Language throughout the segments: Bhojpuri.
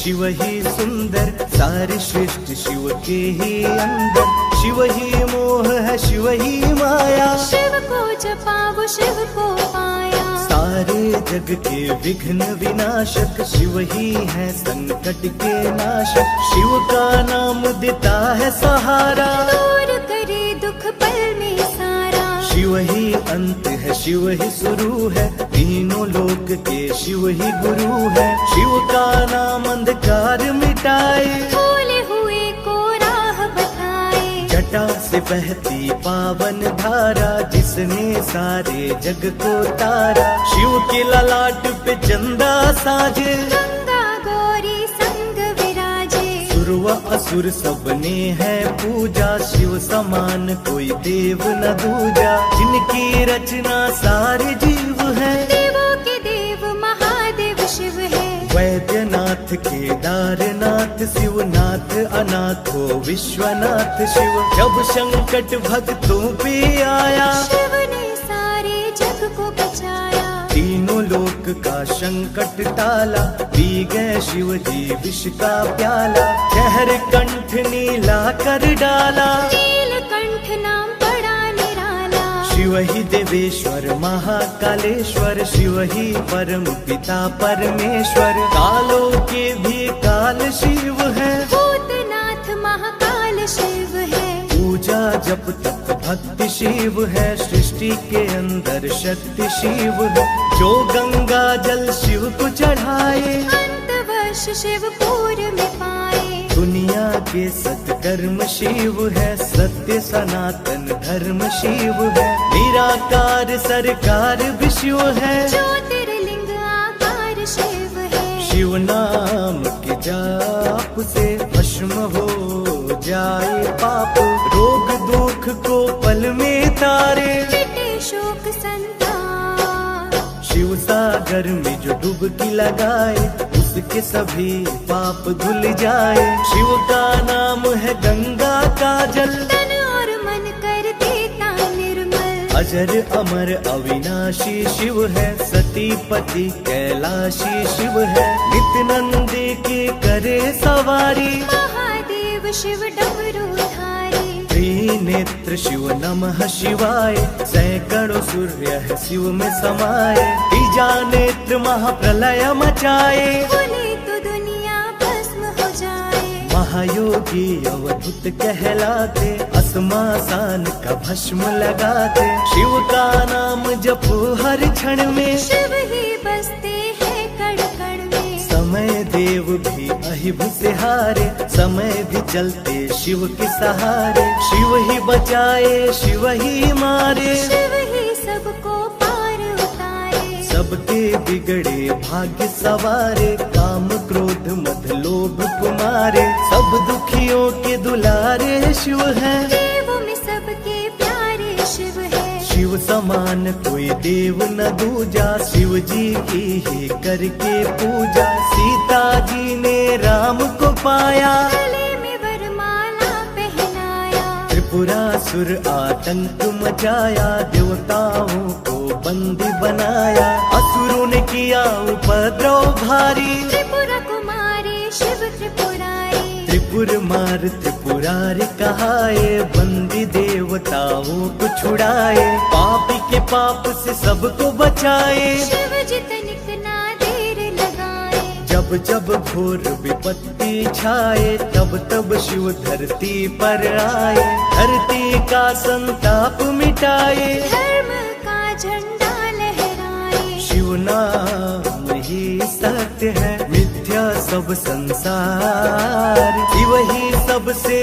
शिव ही सुंदर, सारे सृष्टि शिव के ही अंदर। शिव ही मोह है, शिव ही माया, शिव को जपा वो शिव को पाया। सारे जग के विघ्न विनाशक, शिव ही है संकट के नाशक। शिव का नाम देता है सहारा, दूर करे दुख पल में सारा। शिव ही अंत है, शिव ही शुरू है, तीनों लोक के शिव ही गुरु है। शिव का नाम अंधकार मिटाए, भूले हुए को राह बताए। जटा से बहती पावन धारा, जिसने सारे जग को तारा। शिव के ललाट पे चंदा साजे, गंगा गौरी संग विराजे। सुर व असुर सबने है पूजा, शिव समान कोई देव न दूजा। जिनकी रचना सारे जीव है, देवों के देव महादेव शिव है। वैद्यनाथ केदारनाथ शिवनाथ, अनाथो विश्वनाथ शिव। जब संकट भक्तों पे आया, शिव ने सारे जग को बचाया। तीनों लोक का संकट टाला, पी गए शिव जी विष का प्याला। शहर कंठ नीला कर डाला, नीलकंठ नाम बड़ा निराला। शिव ही देवेश्वर महाकालेश्वर, शिव ही परम पिता परमेश्वर। कालों के भी काल शिव है, भूतनाथ महाकाल शिव है। पूजा जप तप भक्ति शिव है, सृष्टि के अंदर शक्ति शिव है। जो गंगा जल शिव को चढ़ाए, अंतवर्ष शिव पूर में पाए। दुनिया के सत्कर्म शिव है, सत्य सनातन धर्म शिव है। निराकार सरकार भी शिव है, ज्योतिर्लिंग आकार शिव है। शिव नाम के जाप से भस्म हो जाए पाप। रोग दुख को पल में तारे, मिटे शोक संताप। शिव सागर में जो डुबकी लगाए, उसके सभी पाप धुल जाए। शिव का नाम है गंगा का जल, तन और मन कर देता निर्मल। अजर अमर अविनाशी शिव है, सती पति कैलाशी शिव है। नित्यानंद के करे सवारी, महादेव शिव डमरूधारी। त्रिनेत्र शिव नमः शिवाय, सैकड़ों सूर्य है शिव में समाये। तीजा नेत्र महाप्रलय मचाए, बोले तो दुनिया भस्म हो जाए। महायोगी अवधूत कहलाते, अस्मासान का भस्म लगाते। शिव का नाम जपो हर क्षण में, शिव ही बसते हैं कण कण में। समय देव भी अहिब से हारे, समय भी चलते शिव के सहारे। शिव ही बचाए, शिव ही मारे, शिव ही सबको पार उतारे। सबके बिगड़े भाग्य सवारे। काम क्रोध मद लोभ कुमारे, सब दुखियों के दुलारे शिव है। देवों में सबके प्यारे शिव है। शिव समान कोई देव न दूजा, शिव जी की ही करके पूजा। सीता जी ने राम को पाया, गले में वरमाला पहनाया। त्रिपुरासुर आतंक मचाया, देवताओं को बंदी बनाया। असुरों ने किया उपद्रव भारी, त्रिपुरा कुमारी शिव त्रिपुरारी। त्रिपुर मार त्रिपुरारी कहाए, बंदी देवताओं को छुड़ाए। पापी के पाप से सबको बचाए, शिव जी तनिक ना देर लगाए। जब जब घोर विपत्ति छाए, तब तब शिव धरती पर आए। धरती का संताप मिटाए, धर्म का झंडा लहराए। शिव नाम ही सत्य है, मिथ्या सब संसार। शिव ही सबसे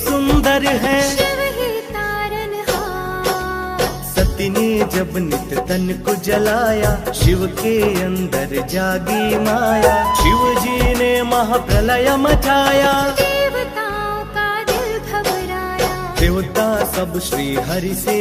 सुंदर है, शिव ही तारनहार। सती ने जब नित तन को जलाया, शिव के अंदर जागी माया। शिव जी ने महाप्रलय मचाया, देवताओं का दिल घबराया। देवता सब श्री हरि से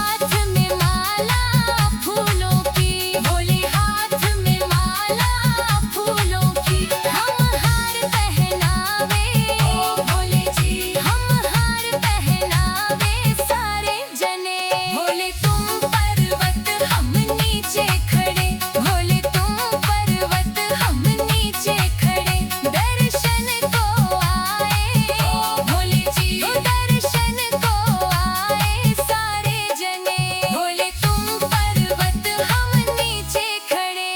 हाथ में माला फूलों की, भोले हाथ में माला फूलों की। हम हार पहनावे ओ भोले जी, हम हार पहनावे सारे जने। भोले तुम पर्वत हम नीचे खड़े, भोले तुम पर्वत हम नीचे खड़े। दर्शन को आए ओ भोले जी, दर्शन को आए सारे जने। भोले तुम पर्वत हम नीचे खड़े।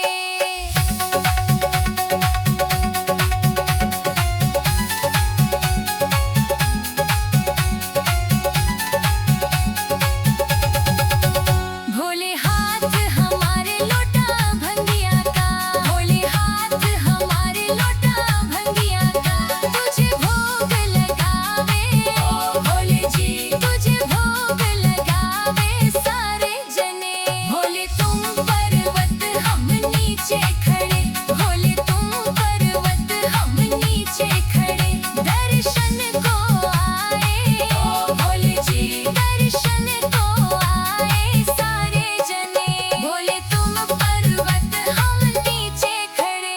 भोले हाथ हमारे लोटा भंगिया का, भोले हाथ हमारे लोटा भंगिया का। तुझे भोग लगावे ओ भोले जी, तुझे भोग लगावे सारे जने। भोले तुम पर्वत हम नीचे खड़े, भोले तुम पर्वत हम नीचे खड़े। दर्शन को आए ओ भोले जी, दर्शन को आए सारे जने। भोले तुम पर्वत हम नीचे खड़े।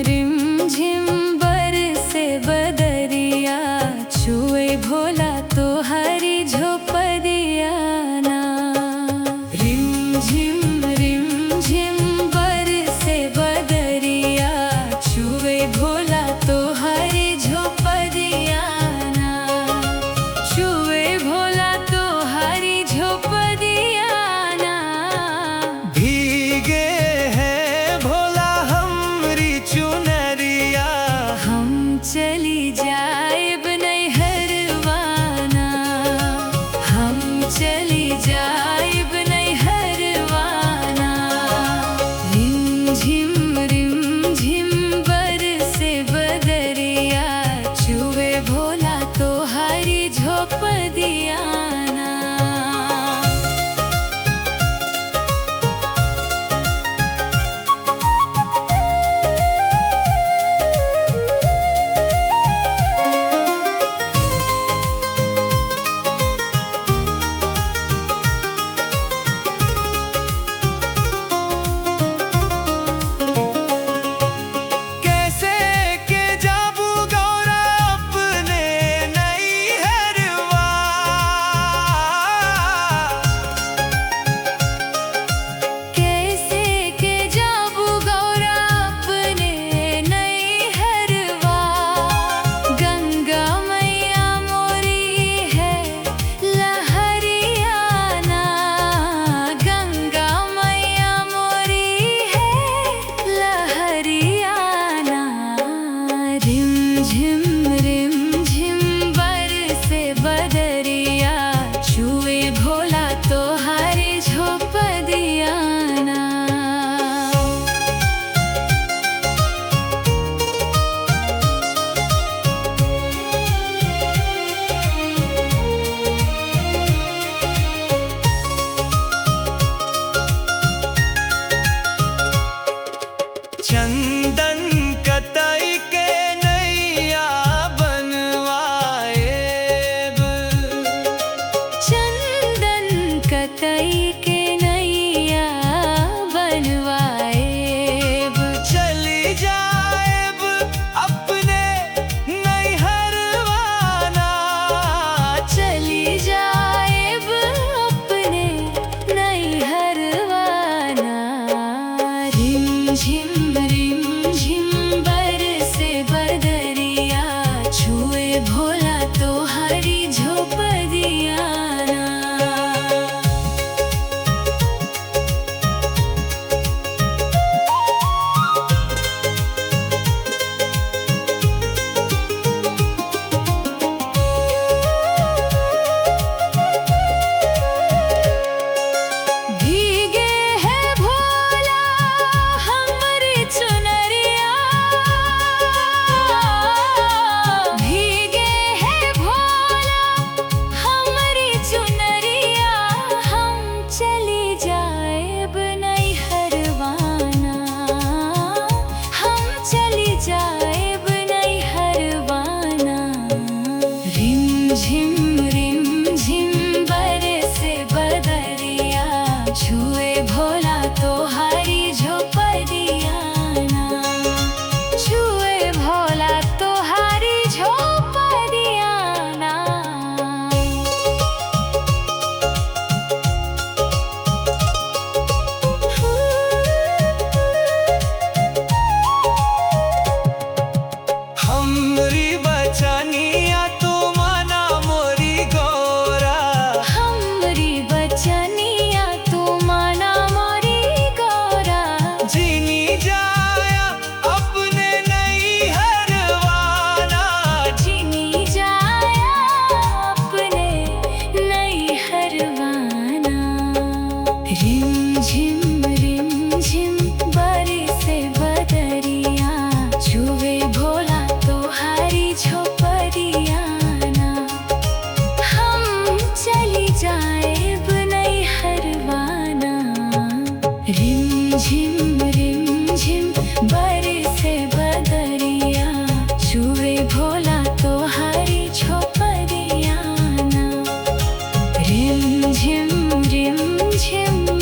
रिम झिम बरसे बदरिया, छुए भोला तो हरी झोपड़िया ना। रिम झिम बरसे बदरिया, छुए भोला तो हरी झोपड़िया ना। छुए भोला तो हरी झोपड़िया ना। भीगे हैं भोला हमरी चुनरिया, हम चली जाएब नैहरवाना, हम चली जाएब नैहरवाना। रिम झिम बरसे बदरिया, छुए भोला तो हरी झोपड़िया ना। कैसे के जाबू गौरा अपने नैहरवा। झिम रिम झिम बरसे बदरिया छुए भोला तोहारी झोपड़िया ना छुए भोला तोहारी झोपड़िया ना। हमरी बचनिया तू माना मोरी गौरा, हमरी बचनिया तू माना मोरी गौरा। जीनी जाया अपने नहीं हरवाना, जिनी जाया अपने नहीं हरवाना। रिम झिम बरसे बदरिया छुए भोला तोहारी झोपड़िया ना हम चली जाएब नहीं हरवाना। रिम झिम बरसे बदरिया छुए भोला तोहारी झोपड़िया ना। रिम झिम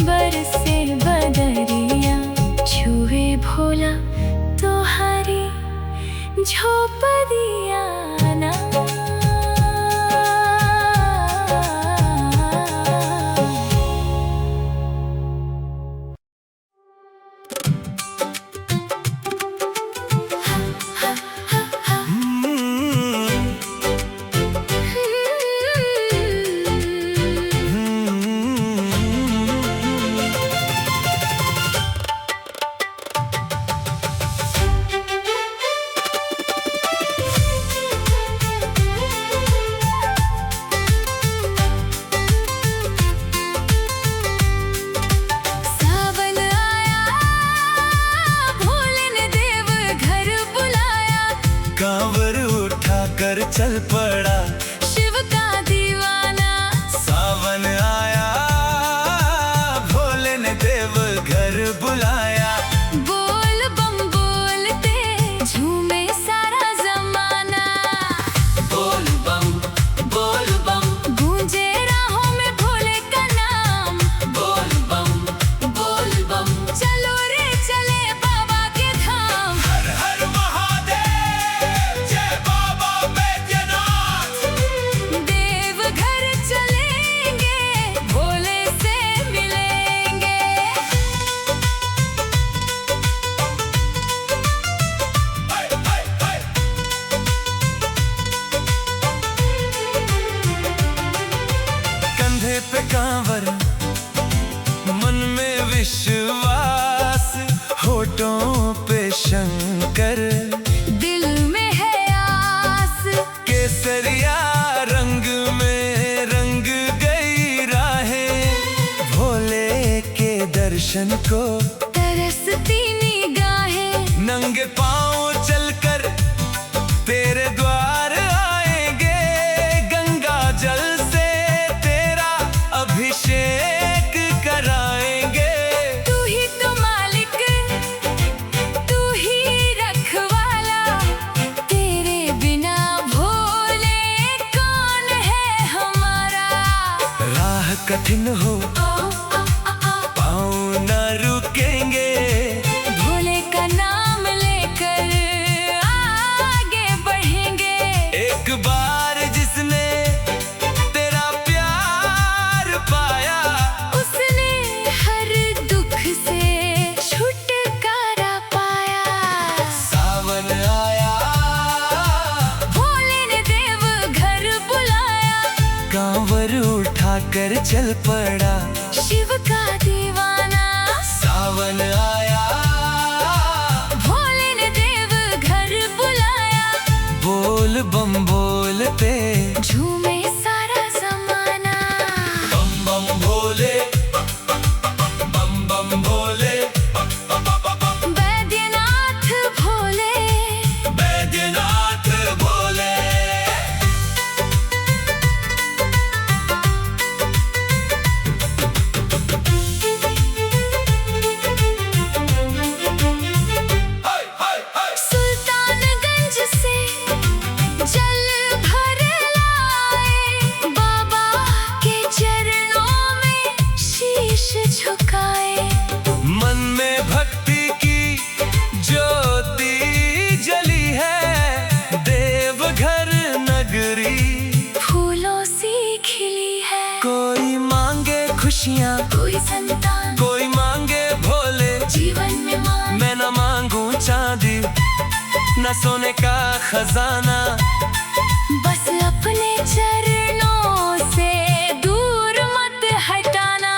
बरसे बदरिया छुए भोला तोहारी झोपड़िया ना। सावन आया भोले ने देव घर बुलाया, कांवर उठा कर चल पड़ा। शिव का दीवाना सावन आया भोले ने देव घर बुलाया, बोल बम बोलते झूमे सारा जमाना। बोल बम गूंजे राहों में भोले का नाम, बोल बम चलो रे चले बाबा के धाम। हर हर महादेव, जय बाबा बैद्यनाथ। देव घर चलेंगे भोले से मिलेंगे। हाय हाय हाय। कंधे पे कांवर, मन में विश्वास, होठों पे शंकर, दिल में है आस, केसरिया रंग में रंग गई राहें, भोले के दर्शन को तरसती निगाहें। नंगे पांव चलकर तेरे द्वार आएंगे, गंगा जल से तेरा अभिषेक कराएंगे। तू ही तो मालिक, तू ही रखवाला, तेरे बिना भोले कौन है हमारा। राह कठिन हो पाँव न रुकेंगे, भोले का नाम लेकर आगे बढ़ेंगे। एक बार जिसने तेरा प्यार पाया, उसने हर दुख से छुटकारा पाया। सावन आया भोले ने देव घर बुलाया, कांवर उठा कर चल पड़ा। शिव का दीवाना सावन आया भोले ने देव घर बुलाया, बोल बम बोलते झूमे सारा जमाना। बम बम भोले, बम बम भोले, बैद्यनाथ भोले, बैद्यनाथ भोले। सुल्तानगंज से जल भर लाए, खुशियाँ, कोई संतान, कोई मांगे भोले जीवन में मान। मैं न मांगू चांदी न सोने का खजाना, बस अपने चरणों से दूर मत हटाना।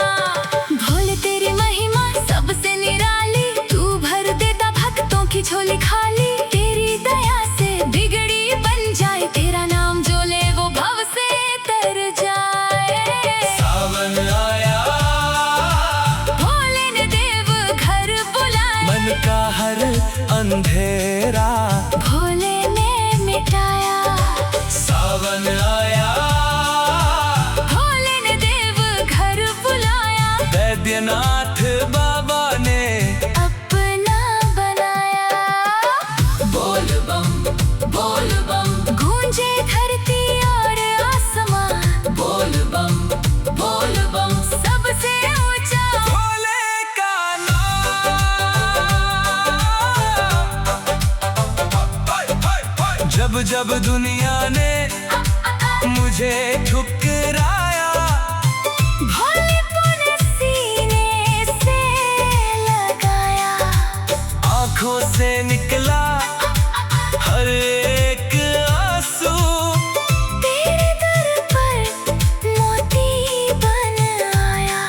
भोले तेरी महिमा सबसे निराली, तू भर देता भक्तों की झोली खाली। तेरी दया से बिगड़ी बन जाए, तेरा नाम जो ले वो भव से तर जाए। सावन आया, भोले ने देव घर बुलाया, मन का हर अंधेरा भोले ने मिटाया। सावन आया, भोले ने देव घर बुलाया, वैद्यनाथ बाबा ने अपना बनाया। बोल बम गूंजे धरती और आसमां, बोल बम सबसे ऊंचा भोले का नाम। जब जब दुनिया ने मुझे ठुकराया, भोलेपन सीने से लगाया। आंखों से निकला हर एक आंसू, तेरे दर पर मोती बन आया।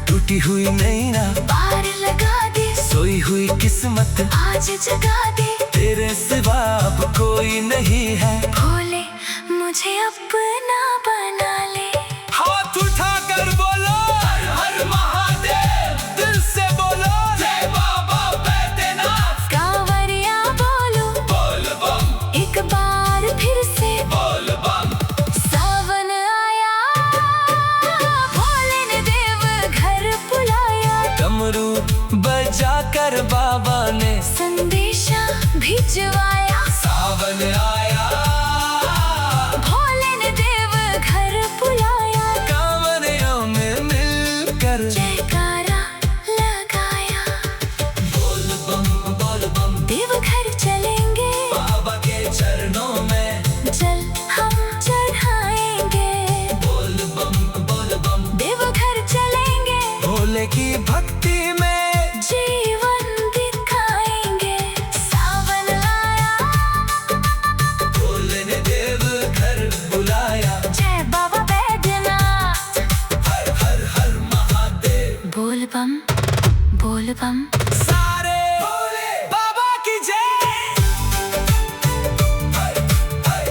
टूटी हुई नैना पार लगा दे, सोई हुई किस्मत आज जगा दे। तेरे सिवा अब कोई नहीं है। भोले मुझे अपना बना ले। हाथ उठाकर बोलो हर हर महादेव, दिल से बोलो जय बाबा बैद्यनाथ। कांवरिया बोलो बोल बम, एक बार फिर से। बोल बम, सावन आया, भोले ने देव घर बुलाया। डमरू बजाकर बाबा ने संदेशा भिजवाया। सावन आया, भोले ने देव घर बुलाया, कांवरियों में मिलकर जयकारा लगाया। बोल बम देव घर चलेंगे, बाबा के चरणों में जल हम चढ़ाएंगे। बोल बम देव घर चलेंगे, भोले की भक्ति में जीवन दिखाएंगे। सावन आया, भोले ने देव घर बुलाया। जय बाबा बैद्यनाथ। हर हर हर महादेव। बोल बम सारे भोले बाबा की जय। हाय, हाय।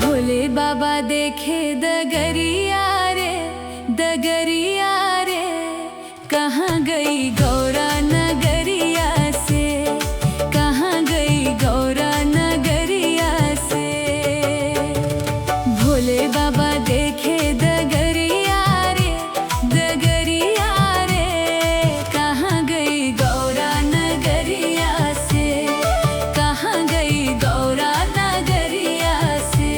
भोले बाबा देखे दगरिया रे, कहाँ गई गौरा नगरिया से। कहाँ गई गौरा नगरिया से। भोले बाबा देखे दगरिया रे, कहाँ गई गौरा नगरिया से। कहाँ गई गौरा नगरिया से।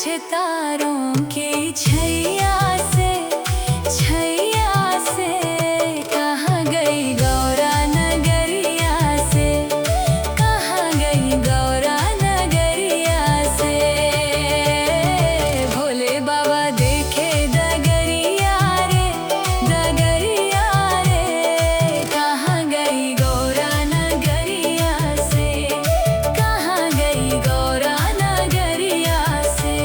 पूछे तारों की छैया से, छैया से कहाँ गई गौरा नगरिया से, कहाँ गई गौरा नगरिया से। भोले बाबा देखे डगरिया रे, डगरिया रे, कहाँ गई गौरा नगरिया से, कहाँ गई गौरा नगरिया से।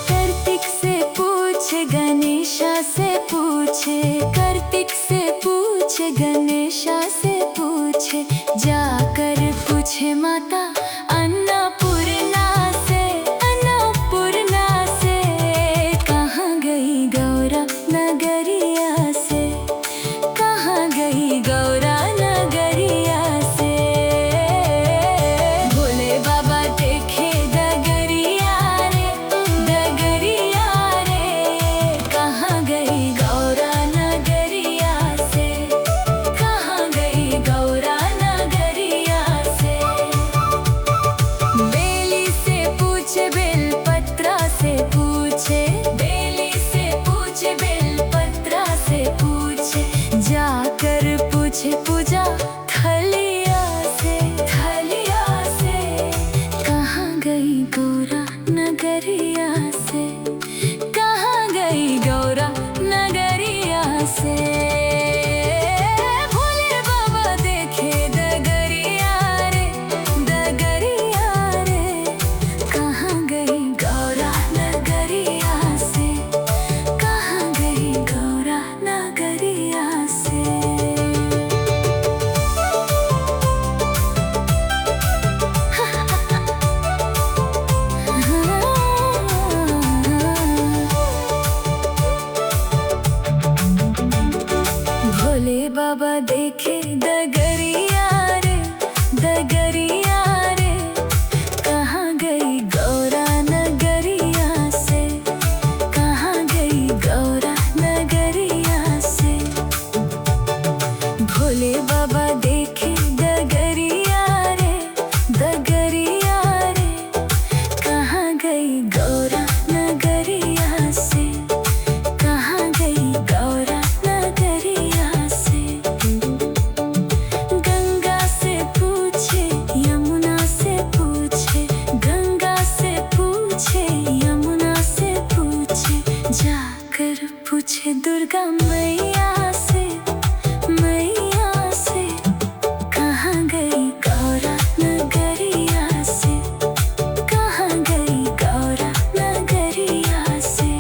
कार्तिक से पूछे गणेशा से पूछे, कार्तिक से पूछे गणेशा से पूछे, जाकर पूछे माता अन्नपूर्णा से, अन्नपूर्णा से कहाँ गई गौरा नगरिया से, कहाँ गई गौरा नगरिया से। भोले बाबा देखे डगरिया रे, डगरिया रे, कहाँ गई गौरा नगरिया से, कहाँ गई गौरा नगरिया से। बेली से पूछे बेलपत्रा से पूछे, बेली से पूछे बेलपत्रा से पूछे, जाकर पूछे पूजा थलिया से, थलिया से कहाँ गई गौरा नगरिया से, कहाँ गई गौरा नगरिया से। भोले बाबा देखे डगरिया रे, डगरिया रे, कहाँ गई गौरा नगरिया से, कहाँ गई गौरा नगरिया से। भोले बाबा देखे डगरिया रे, डगरिया रे, कहाँ गई गौरा नगरिया से, कहाँ गई गौरा नगरिया से। भोले बाबा देखे डगरिया रे, डगरिया रे, कहाँ गई गौरा नगरिया से, कहाँ गई गौरा नगरिया से। गंगा से पूछे यमुना से पूछे, गंगा से पूछे यमुना से पूछे, जाकर पूछे दुर्गा मैया से, मैया से कहाँ गई गौरा नगरिया से, कहाँ गई गौरा नगरिया से।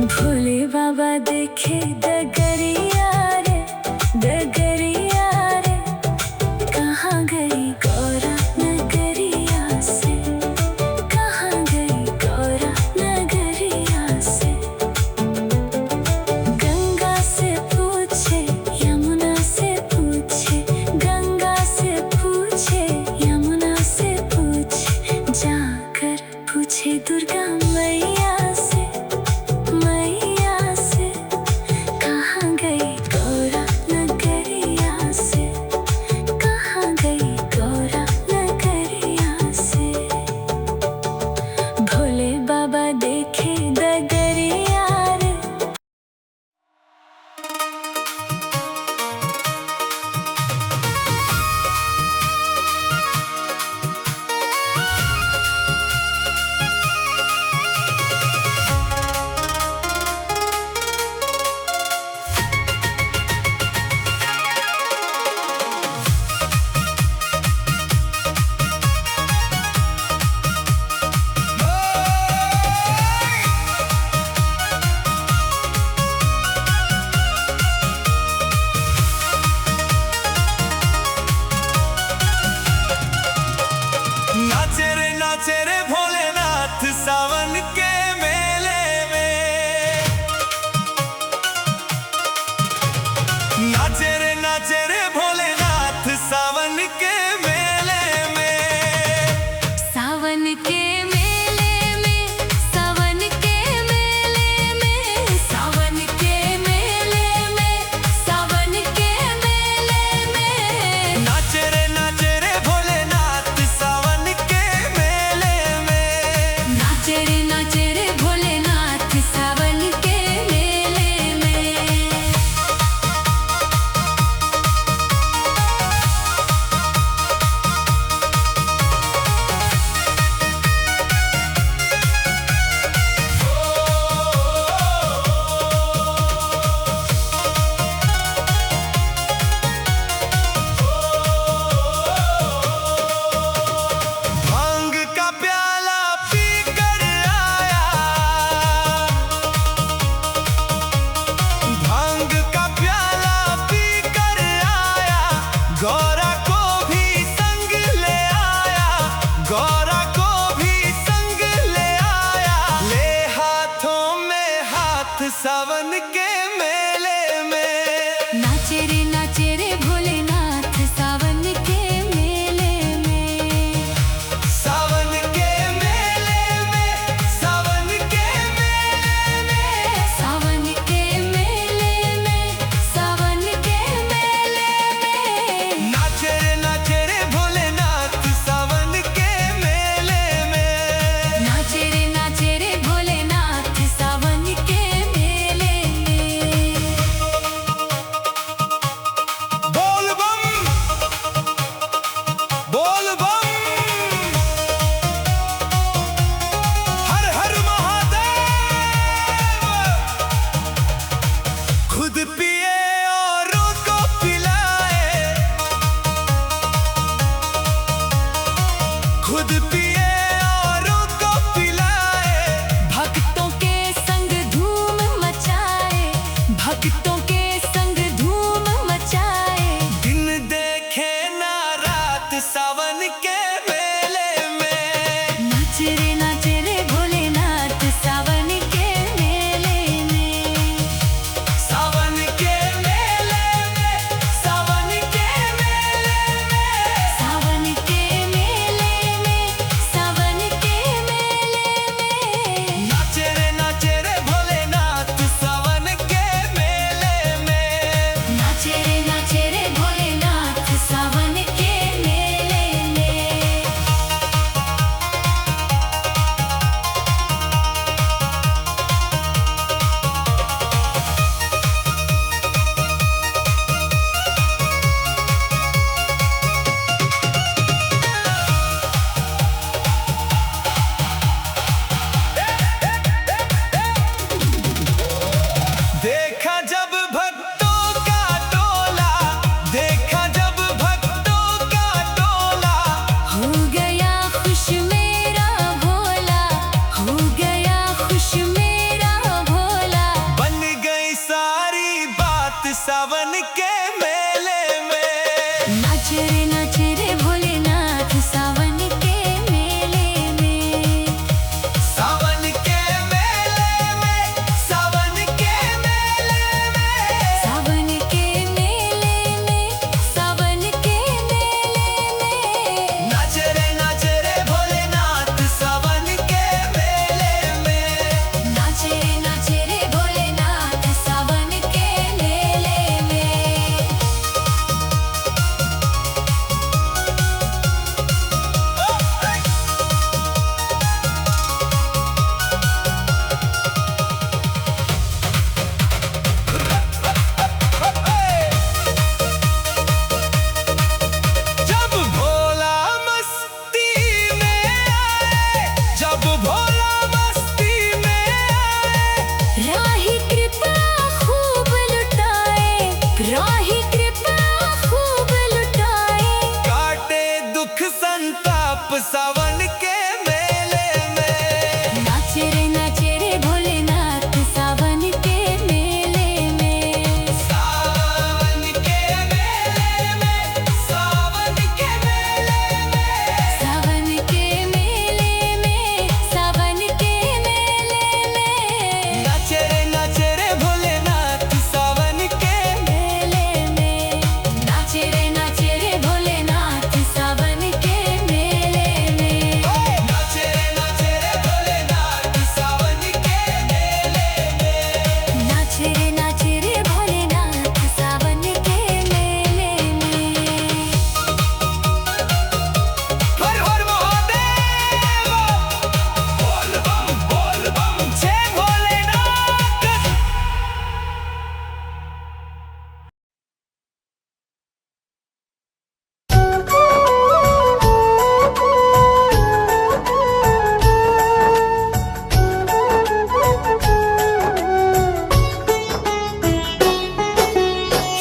भोले बाबा देखे डगरिया रे, डगरिया रे, कहाँ गई गौरा नगरिया से, कहाँ गई गौरा नगरिया से। गंगा से पूछे यमुना से पूछे, गंगा से पूछे यमुना से पूछे, जाकर पूछे दुर्गा मैया से, मैया से कहाँ गई गौरा नगरिया से, कहाँ गई गौरा नगरिया से। भोले बाबा देखे डगरिया रे। नाचे रे भोलेनाथ सावन के मेले में, नाचे रे भोलेनाथ सावन के मेले में। सावन के मेले में। नाच रे भोलेनाथ सावन के मेले में। सावन के मेले में, सावन के मेले में, सावन के मेले में, सावन के मेले में। नाच रे भोलेनाथ सावन के मेले में। नाच रे भोलेनाथ सावन के मेले में। जब भोला मस्ती में आए, जब भोला मस्ती में आए, राही कृपा खूब लुटाए, राही कृपा खूब लुटाए। काटे दुख संताप सावन के मेले में। नाच रे भोलेनाथ सावन के मेले में। सावन के मेले में, सावन के मेले में, सावन के मेले में, सावन के मेले में। नाच रे भोलेनाथ सावन के मेले में। नाच रे भोलेनाथ सावन के मेले में। नाच रे भोलेनाथ सावन के मेले में। नाच रे भोलेनाथ सावन के मेले में। हर हर महादेव, बोल बम जय भोलेनाथ।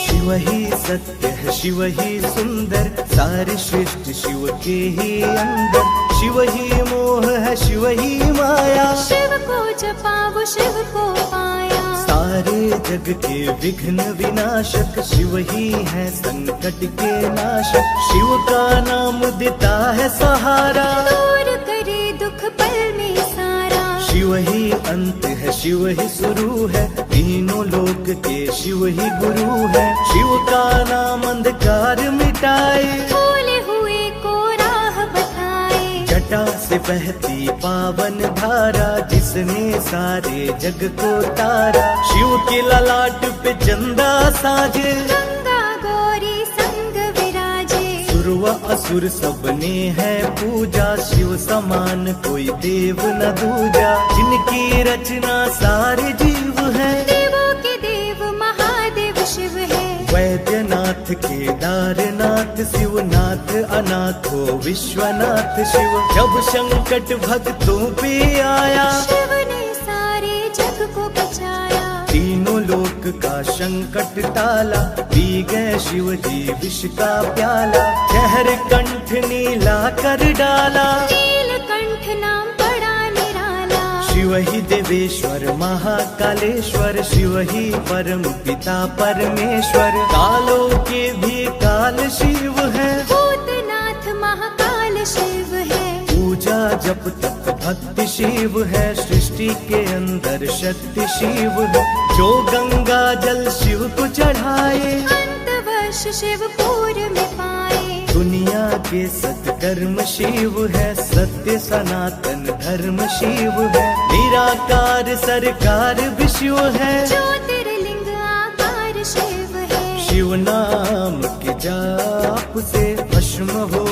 शिव ही सत्य है, शिव ही सुंदर, सारी सृष्टि शिव के ही अंदर। शिव ही मोह है, शिव ही माया, शिव को जपा वो शिव को पाया। सारे जग के विघ्न विनाशक शिव ही है, संकट के नाशक। शिव का नाम देता है सहारा, दूर करे दुख पल में सारा। शिव ही अंत है, शिव ही शुरू है, तीनों लोक के शिव ही गुरु है। शिव का नाम अंधकार मिटाए, भोले हुए को राह बताए। जटा से बहती पावन धारा, जिसने सारे जग को तारा। शिव के ललाट पे चंदा साजे, गंगा गौरी संग विराजे। सुर व असुर सबने है पूजा, शिव समान कोई देव न दूजा। जिनकी रचना सारे जीव है, देवों के देव महादेव शिव है। वैद्यनाथ केदारनाथ शिवनाथ, अनाथो विश्वनाथ शिव। जब संकट भक्तों पे आया, शिव ने सारे जग को बचाया। तीनों लोक का संकट टाला, पी गए शिव जी विष का प्याला। जहर कंठ नीला कर डाला, नीलकंठ नाम बड़ा निराला। शिव ही देवेश्वर महाकालेश्वर, शिव ही परम पिता परमेश्वर। कालों के भी काल शिव है, भूतनाथ महाकाल शिव है। पूजा जप तप भक्ति शिव है, सृष्टि के अंदर शक्ति शिव है। जो गंगा जल शिव को चढ़ाए, अंतवर्ष शिव पूर में पाए। दुनिया के सत्कर्म शिव है, सत्य सनातन धर्म शिव है। निराकार सरकार भी शिव है, ज्योतिर्लिंग आकार शिव है। शिव नाम के जाप से भस्म हो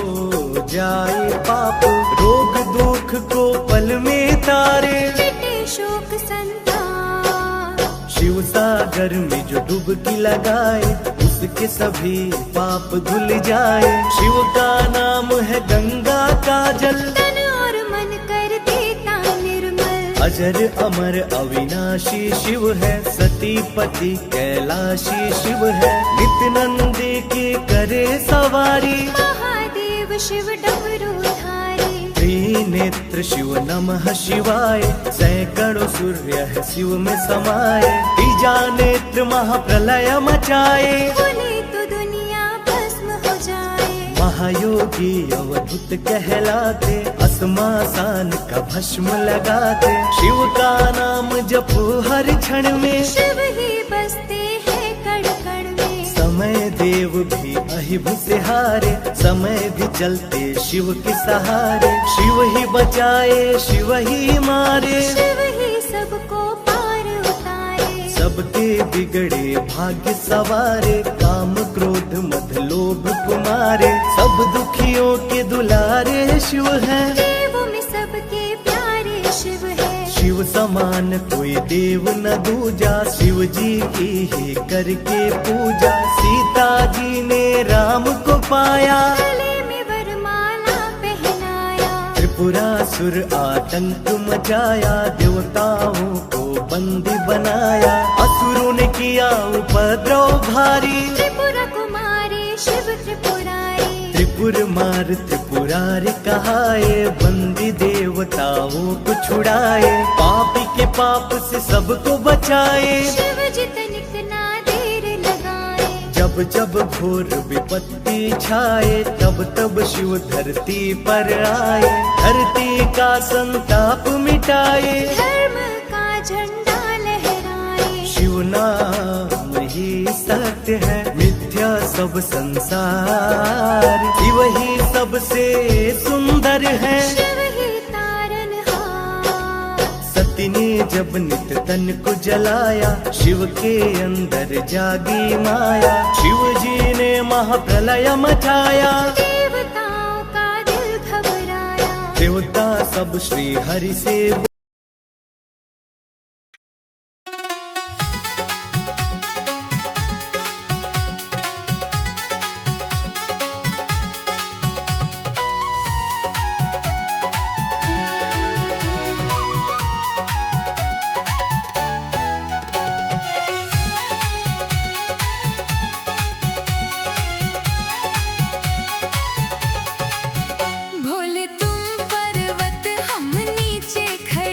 जाए पाप। रोग दुख को पल में तारे, मिटे शोक संताप। शिव सागर में जो डुबकी लगाए, उसके सभी पाप धुल जाए। शिव का नाम है गंगा का जल, तन और मन कर देता निर्मल। अजर अमर अविनाशी शिव है, सती पति कैलाशी शिव है। नित्यानंद के करे सवारी, महादेव शिव डमरू धारी। त्रिनेत्र शिव नमः शिवाय, सैकड़ों सूर्य है शिव में समाये, तीजा नेत्र महाप्रलय मचाए, बोले तो दुनिया भस्म हो जाए। महायोगी अवधूत कहलाते, अस्मासान का भस्म लगाते, शिव का नाम जपो हर क्षण में, शिव ही बसते हैं कण कण में। समय देव भी अहिब से हारे, समय भी चलते शिव के सहारे, शिव ही बचाए शिव ही मारे, शिव ही सबको पार उतारे। सबके बिगड़े भाग्य सवारे, काम क्रोध मद लोभ कुमारे, सब दुखियों के दुलारे शिव है, देवों में सबके प्यारे शिव है। शिव समान कोई देव न दूजा, शिव जी की ही करके पूजा, सीता जी ने राम को पाया, गले में वरमाला पहनाया। त्रिपुरासुर आतंक मचाया, देवताओं को बंदी बनाया, असुरों ने किया उपद्रव भारी, त्रिपुरा कुमारी शिव त्रिपुरारी। त्रिपुर मार त्रिपुरारी कहाए, बंदी देवताओं को छुड़ाए, पापी के पाप से सबको बचाए, शिव जी तनिक ना देर लगाए। जब जब घोर विपत्ति छाए, तब तब शिव धरती पर आए, धरती का संताप मिटाए, धर्म का झंडा लहराए। शिव नाम ही सत्य है, मिथ्या सब संसार, शिव ही सबसे सुंदर है, शिव ही तारनहार। सती ने जब नित तन को जलाया, शिव के अंदर जागी माया, शिव जी ने महाप्रलय मचाया, देवताओं का दिल घबराया। देवता सब श्री हरि से भोले तुम पर्वत हम नीचे खड़े,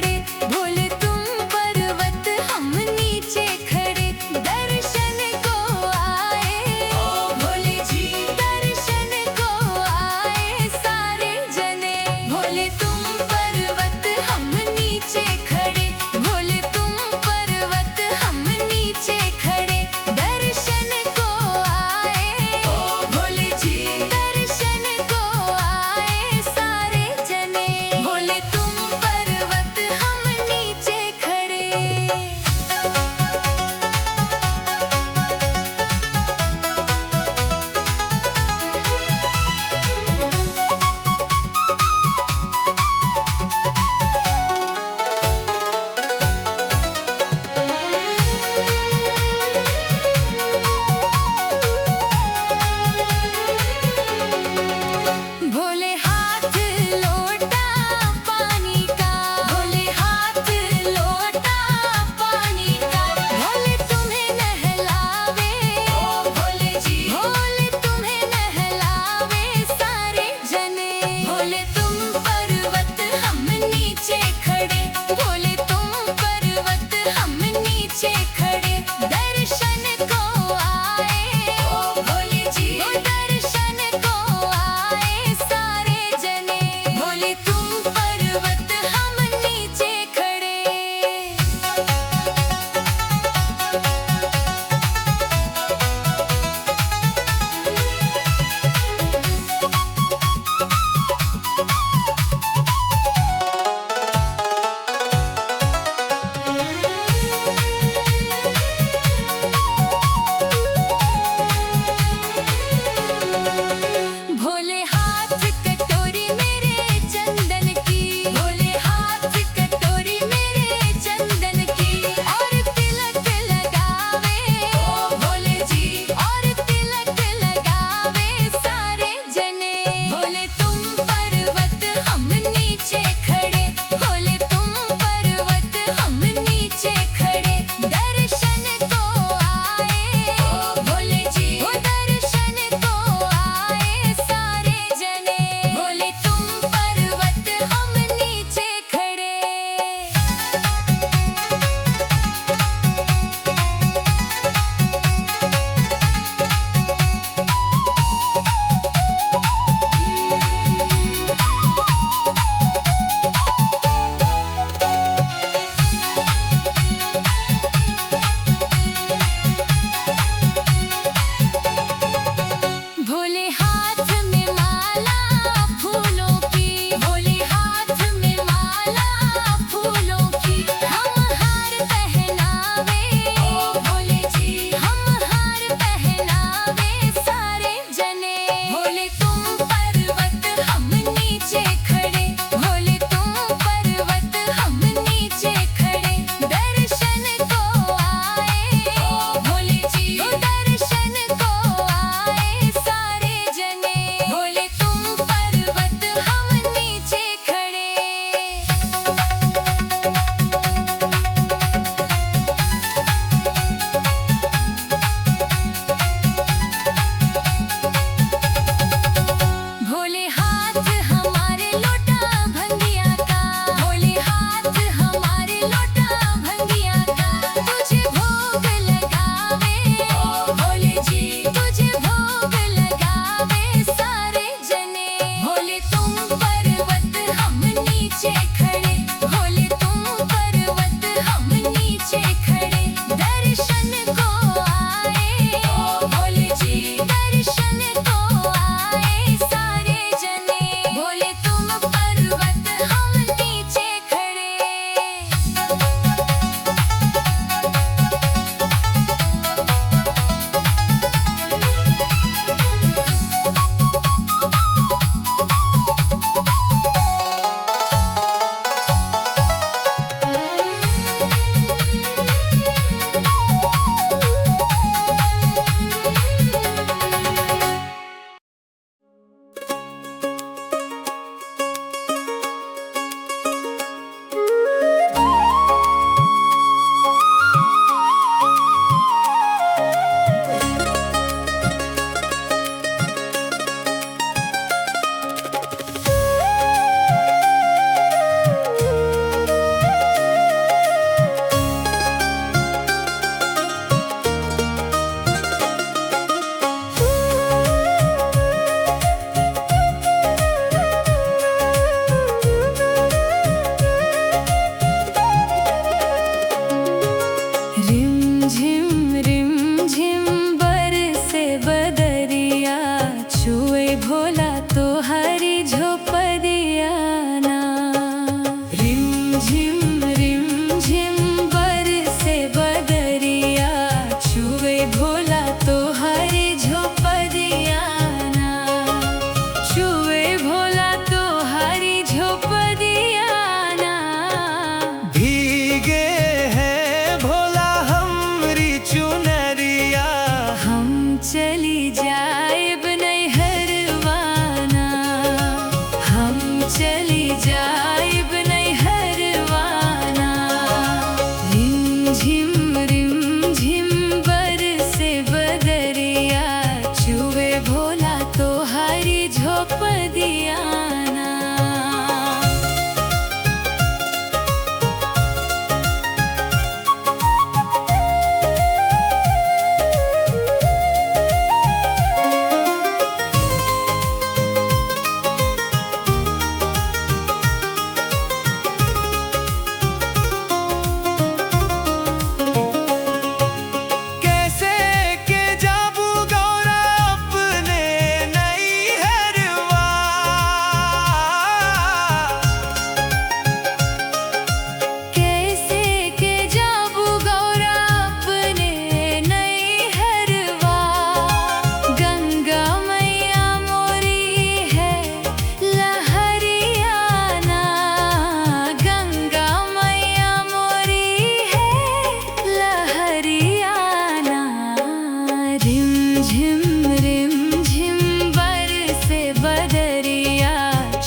झिम रिम झिम बरसे बदरिया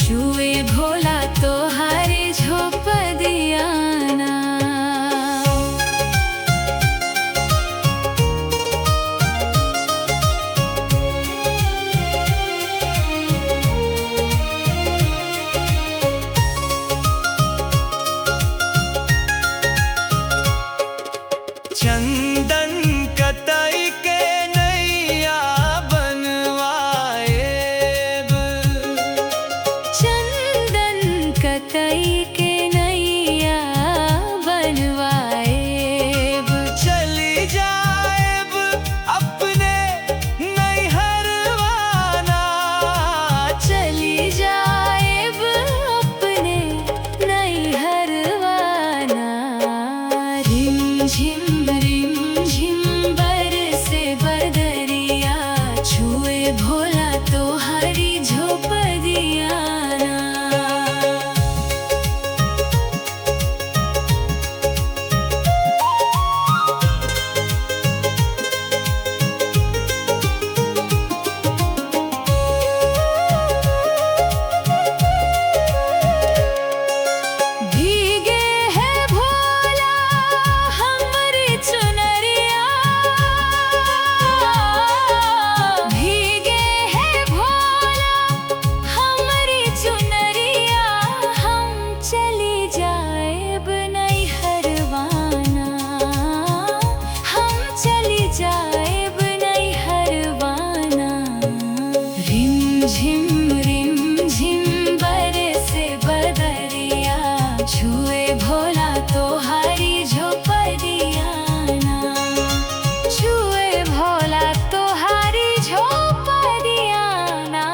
छुए भोला तोहारी झोपदिया ना। चंदन कतई के नैया बनवाएब, चंदन कतई के नैया बनवाएब, चली जाएब अपने नैहरवाना, चली जाएब अपने नैहरवाना। रिम झिम रिम झिम बरसे बदरिया छुए भोला तोहारी झोपदिया ना। भीगे है भोला हमरी चुनरिया, भीगे है भोला हमरी चुनरिया, हम चली जाएब नैहरवाना, हम चली जाएब नैहरवाना। रिम झिम बरसे बदरिया छुए भोला तोहारी झोपदिया ना, छुए भोला तोहारी झोपदिया ना।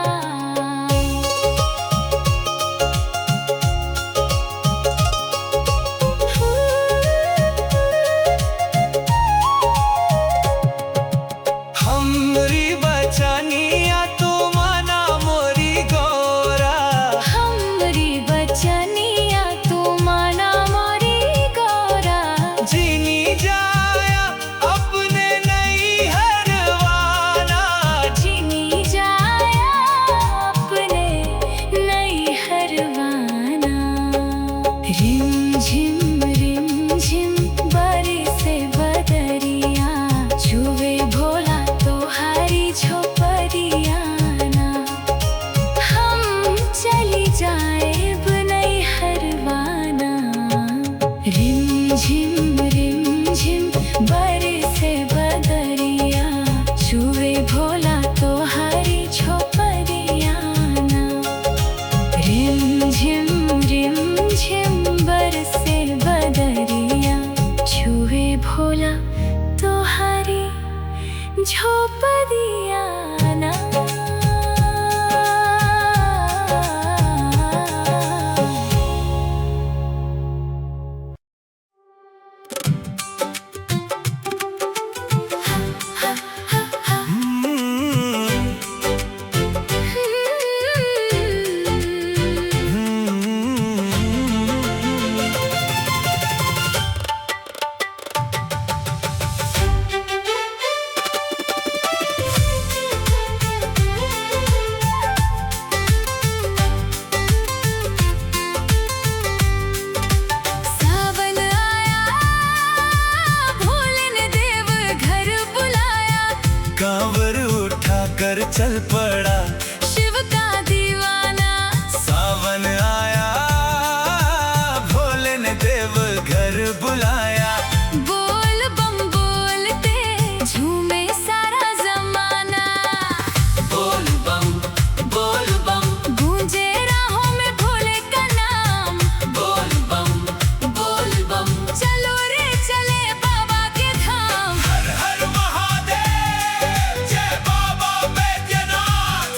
हमरी बचनिया तू माना मोरी गौरा, हमरी बचनिया तू माना मोरी गौरा, जीनी जाया अपने नैहरवाना, जिनी जाया अपने नैहरवाना। रिम झिम बरसे बदरिया छुए भोला तोहारी झोपदिया ना, हम चली जाएब नैहरवाना। रिम झिम बरसे बदरिया छुए भोला तोहारी झोपदिया ना। रिम झिम बरसे बदरिया छुए भोला तोहारी झोपदिया ना। सावन आया भोले ने देव घर बुलाया, कांवर उठा कर चल पड़ा, शिव का दीवाना। सावन आया भोले ने देव घर बुलाया, बोल बम बोलते झूमे सारा जमाना, बोल बम गूंजे राहों में भोले का नाम, बोल बम चलो रे चले बाबा के धाम। हर हर महादेव, जय बाबा बैद्यनाथ।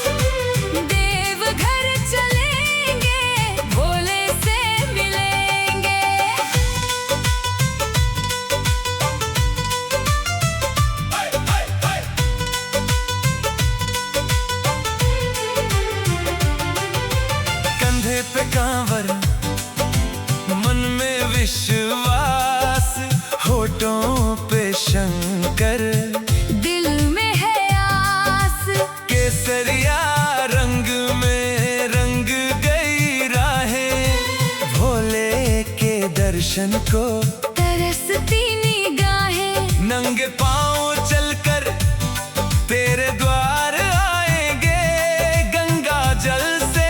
दर्शन को तरसती निगाहें, नंगे पांव चलकर तेरे द्वार आएंगे, गंगा जल से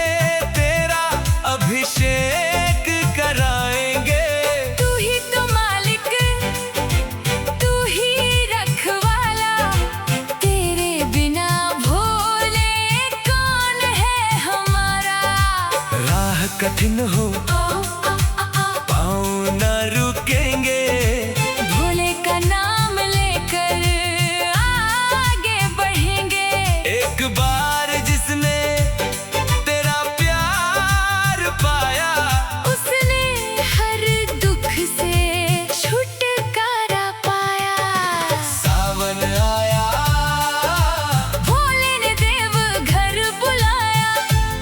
तेरा अभिषेक कराएंगे। तू ही तो मालिक, तू ही रखवाला, तेरे बिना भोले कौन है हमारा। राह कठिन हो पाँव न रुकेंगे, भोले का नाम लेकर आगे बढ़ेंगे। एक बार जिसने तेरा प्यार पाया, उसने हर दुख से छुटकारा पाया। सावन आया, भोले ने देव घर बुलाया,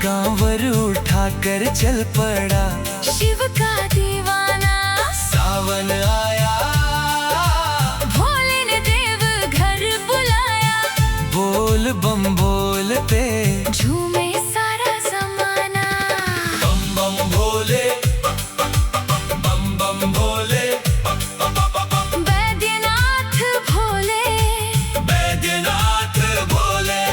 कांवर उठाकर चल पड़ा। शिव का दीवाना। सावन आया, भोले ने देव घर बुलाया, बोल बम बोलते झूमे सारा जमाना। बम बम भोले, बम बम भोले, बैद्यनाथ भोले, बैद्यनाथ भोले।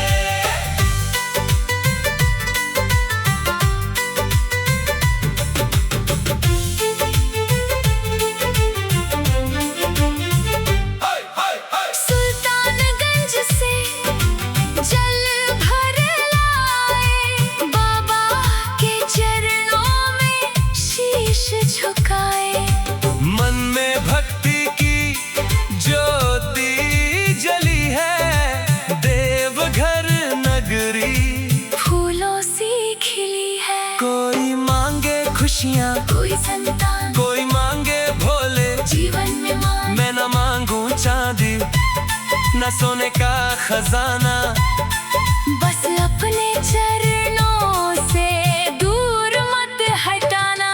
सुल्तानगंज से जल भर लाए, बाबा के चरणों में शीश झुकाए। मन में भक्ति की ज्योति जली है, देवघर नगरी फूलों सी खिली है। कोई मांगे खुशियाँ, कोई संतान, कोई मांगे भोले। जीवन में मान, मैं न मांगू चांदी, न सोने का खजाना, बस अपने चरणों से दूर मत हटाना।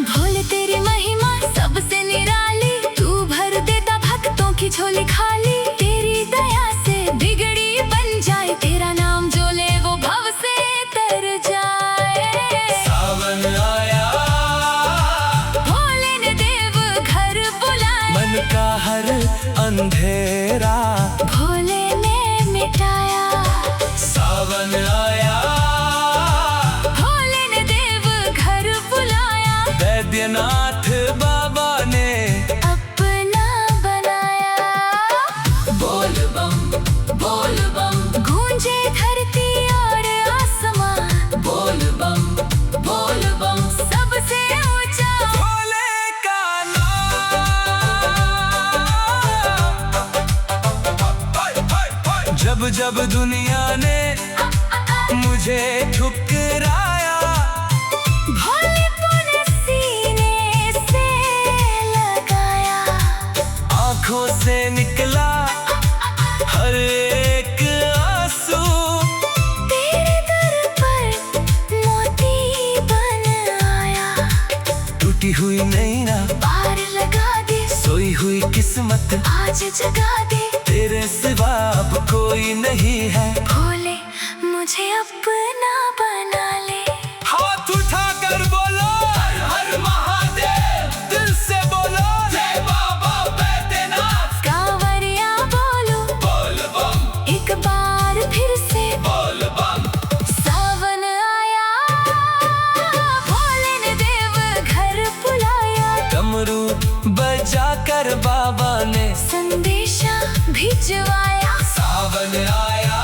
भोले तेरी महिमा सबसे निराली, तू भर देता भक्तों की झोली खाली। तेरी दया से बिगड़ी बन जाए, तेरा नाम जो ले वो भव से तर जाए। सावन आया, भोले ने देव घर बुलाया, मन का हर अंधेरा भोले ने मिटाया। सावन आया, भोले ने देव घर बुलाया, बैद्यनाथ बाबा ने अपना बनाया। बोल बम गूंजे धरती और आसमां, बोल बम सबसे ऊंचा भोले का नाम। जब जब दुनिया ने मुझे ठुकराया, भोलेपन सीने से लगाया। आंखों से निकला हर एक आंसू, तेरे दर पर मोती बन आया। टूटी हुई नैना पार लगा दे, सोई हुई किस्मत, आज जगा दे। तेरे सिवा अब कोई नहीं है। भोले मुझे अपना बना ले। हाथ उठाकर बोलो हर हर महादेव, दिल से बोलो जय बाबा बैद्यनाथ। कांवरिया बोलो बोल बम, एक बार फिर से। बोल बम, सावन आया, भोले ने देव घर बुलाया, डमरू बजाकर बाबा ने संदेशा भिजवाया। सावन आया,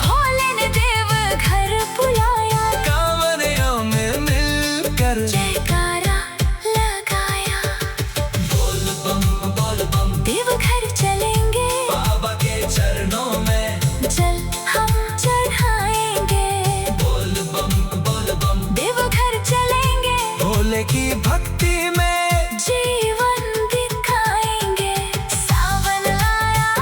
भोले ने देव घर बुलाया, कांवरियों में मिलकर जयकारा लगाया। बोल बम देव घर चलेंगे, बाबा के चरणों में जल हम चढ़ाएंगे। बोल बम देव घर चलेंगे, भोले की भक्ति में जीवन दिखाएंगे। सावन आया,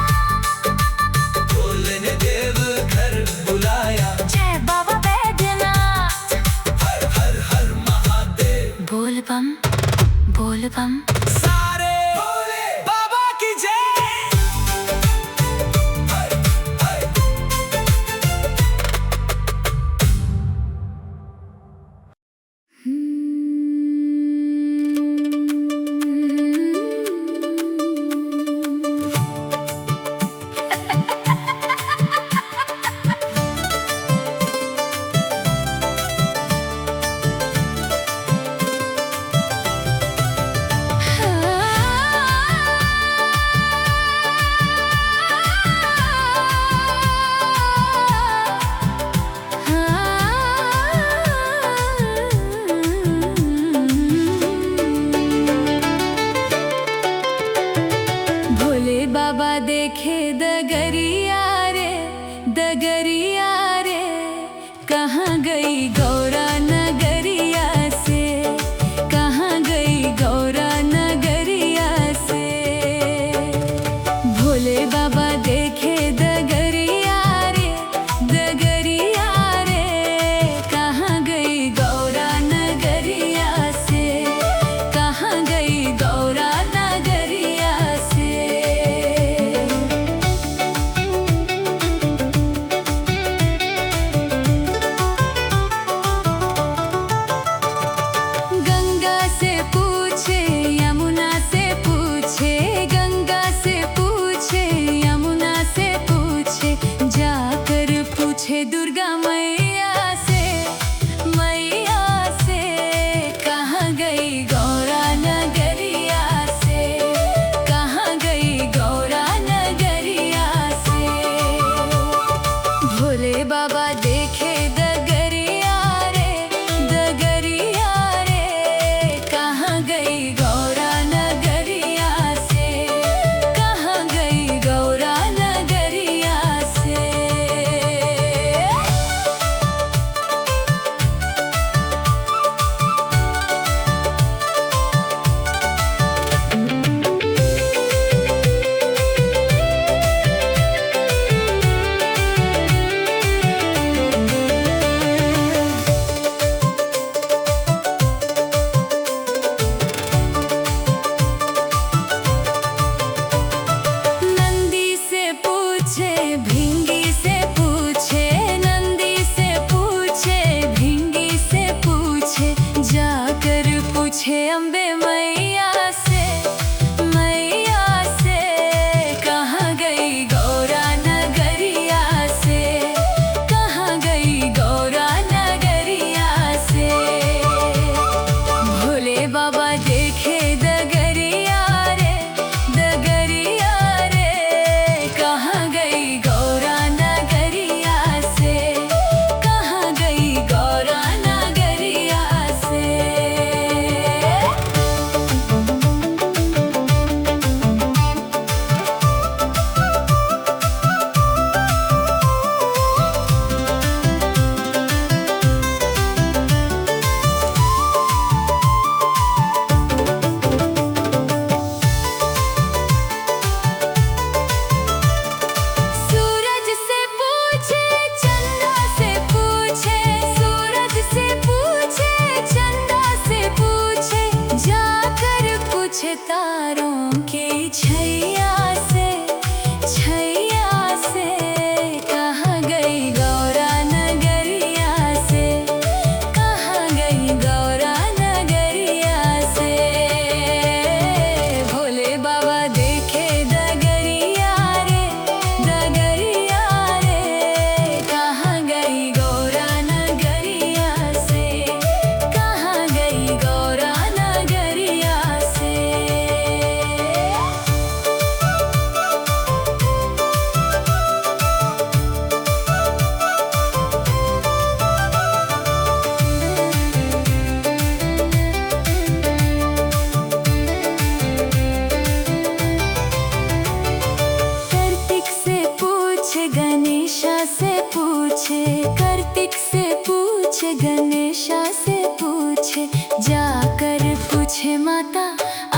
पूछे, कार्तिक से पूछे, गणेशा से पूछे, जाकर पूछे माता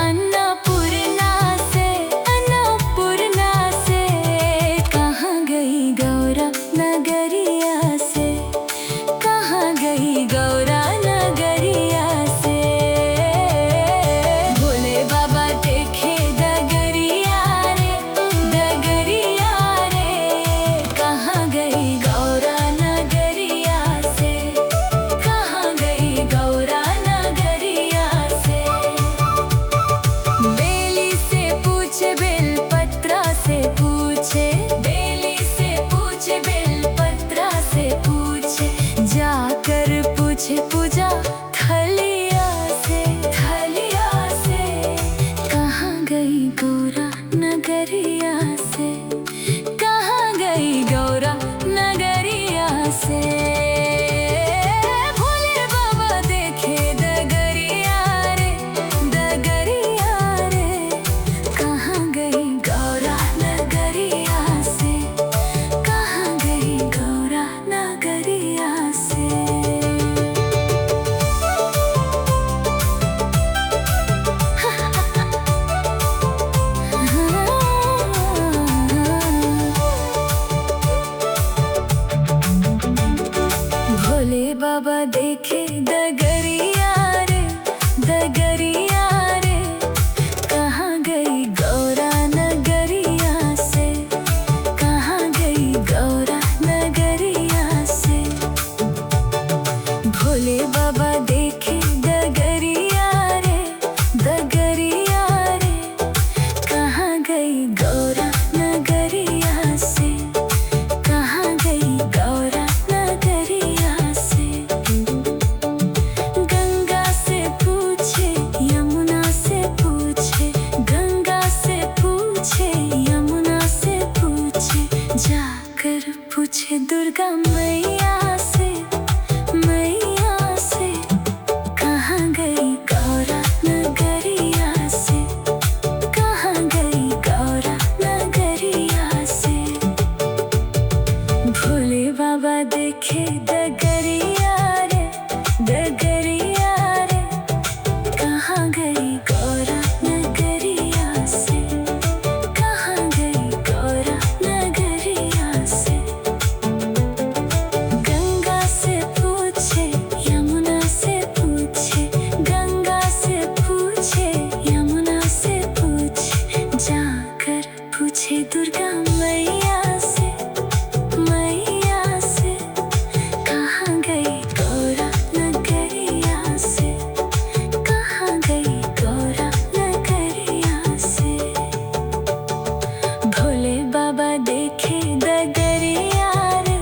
अन्नपूर्णा से, अन्नपूर्णा से। कहाँ गई गौरा नगरिया से, कहाँ गई गौरा नगरिया से। भोले बाबा देखे डगरिया रे, डगरिया रे। कहाँ गई गौरा नगरिया से, कहाँ गई गौरा नगरिया से। बेली से पूछे, बेलपत्रा से पूछे, बेली से पूछे, बेलपत्रा से पूछे, जाकर पूछे पूजा थलिया से, थलिया से। कहाँ गई गौरा नगरिया से, कहाँ गई गौरा नगरिया से। भोले बाबा देखे डगरिया रे, डगरिया रे। कहाँ गई गौरा नगरिया से, कहाँ गई गौरा नगरिया से। भोले बाबा देखे डगरिया रे, डगरिया रे। कहाँ गई गौरा नगरिया से, कहाँ गई गौरा नगरिया से। भोले बाबा देखे डगरिया रे, डगरिया रे। कहाँ गई गौरा नगरिया से, कहाँ गई गौरा नगरिया से। गंगा से पूछे, यमुना से पूछे, गंगा से पूछे, यमुना से पूछे, जाकर पूछे दुर्गा मैया से, मैया से। कहाँ गई गौरा नगरिया से, कहाँ गई गौरा नगरिया से। भोले बाबा देखे डगरिया रे, डगरिया रे। कहाँ गई गौरा नगरिया से, कहाँ गई गौरा नगरिया से। गंगा से पूछे, यमुना से पूछे, गंगा से पूछे, यमुना से पूछे, जाकर पूछे दुर्गा मैया से, मैया से। कहाँ गई गौरा नगरिया से, कहाँ गई गौरा नगरिया से। भोले बाबा देखे डगरिया रे।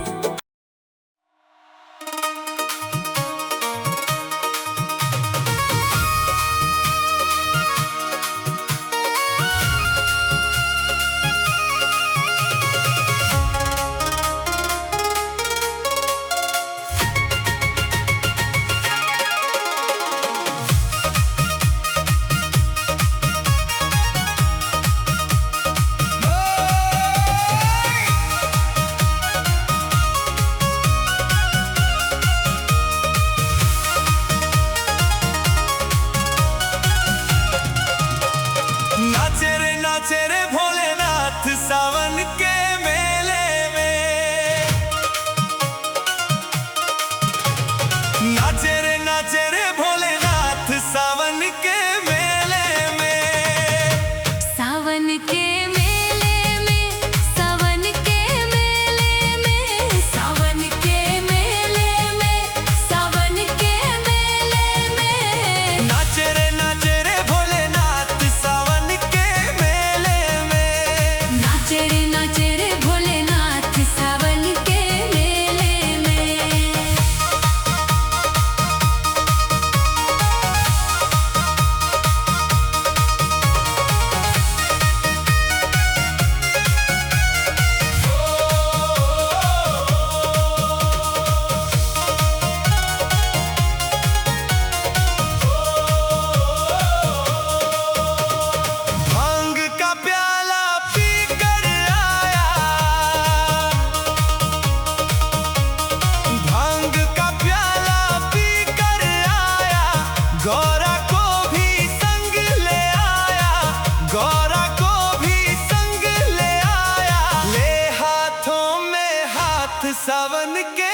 सावन के